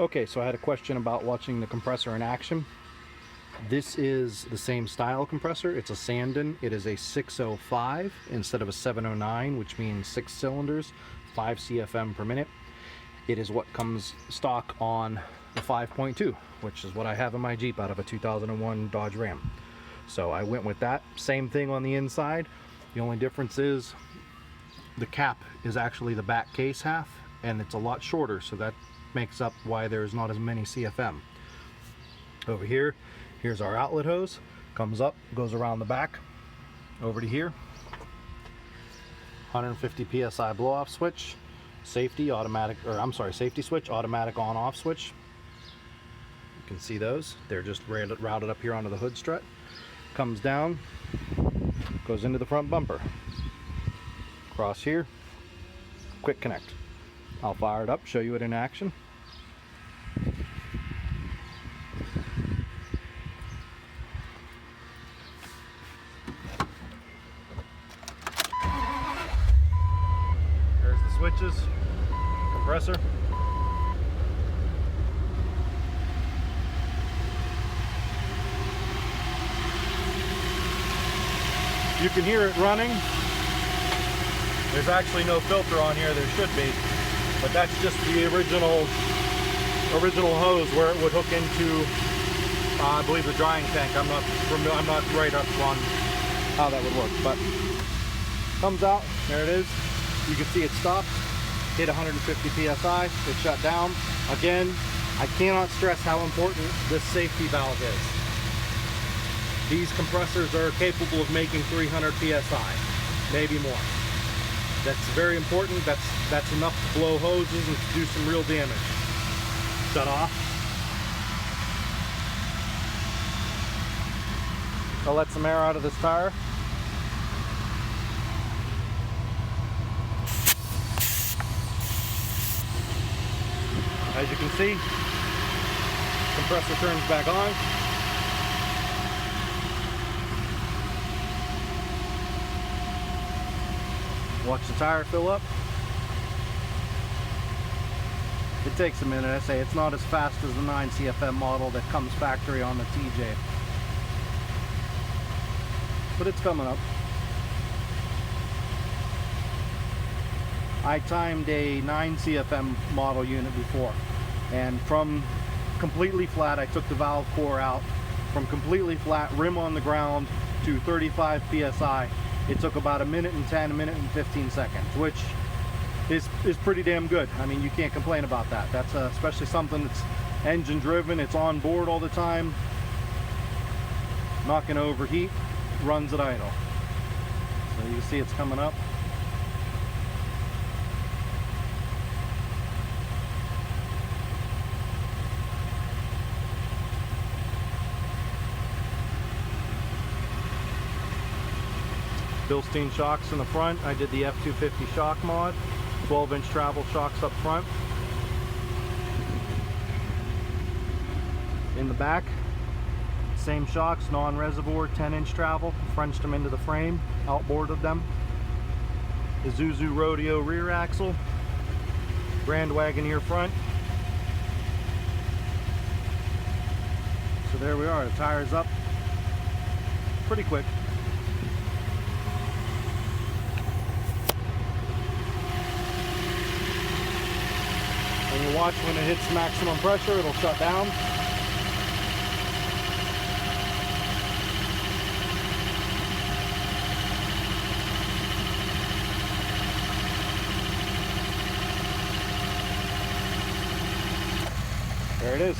Okay, so I had a question about watching the compressor in action. This is the same style compressor. It's a Sanden. It is a 605 instead of a 709, which means 6 cylinders, 5 CFM per minute. It is what comes stock on the 5.2, which is what I have in my Jeep out of a 2001 Dodge Ram. So I went with that. Same thing on the inside. The only difference is the cap is actually the back case half, and it's a lot shorter, so that makes up why there's not as many CFM. Over here, here's our outlet hose. Comes up, goes around the back, over to here. 150 PSI blow-off switch, safety switch, automatic on-off switch. You can see those. They're just routed up here onto the hood strut. Comes down, goes into the front bumper. Across here, quick connect. I'll fire it up, show you it in action. There's the switches, compressor. You can hear it running. There's actually no filter on here, there should be, but that's just the original hose where it would hook into, I believe, the drying tank. I'm not right up on how that would work, but comes out, there it is. You can see it stopped, hit 150 PSI, it shut down. Again, I cannot stress how important this safety valve is. These compressors are capable of making 300 PSI, maybe more. That's very important. That's enough to blow hoses and to do some real damage. Shut off. I'll let some air out of this tire. As you can see, compressor turns back on. Watch the tire fill up. It takes a minute. I say it's not as fast as the 9 CFM model that comes factory on the TJ, but it's coming up. I timed a 9 CFM model unit before, and from completely flat, I took the valve core out. From completely flat, rim on the ground, to 35 PSI. It took about a minute and 10, a minute and 15 seconds, which is pretty damn good. I mean, you can't complain about that. That's especially something that's engine driven, it's on board all the time, not gonna overheat, runs at idle. So you can see it's coming up. Bilstein shocks in the front. I did the F250 shock mod, 12-inch travel shocks up front. In the back, same shocks, non-reservoir, 10-inch travel, Frenched them into the frame, outboarded them. Isuzu Rodeo rear axle, Grand Wagoneer front. So there we are, the tire's up pretty quick. And you watch when it hits maximum pressure, it'll shut down. There it is.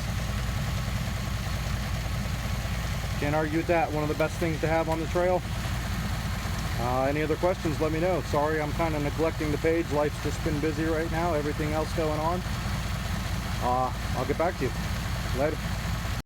Can't argue with that. One of the best things to have on the trail. Any other questions, let me know. Sorry, I'm kind of neglecting the page. Life's just been busy right now. Everything else going on. I'll get back to you. Later.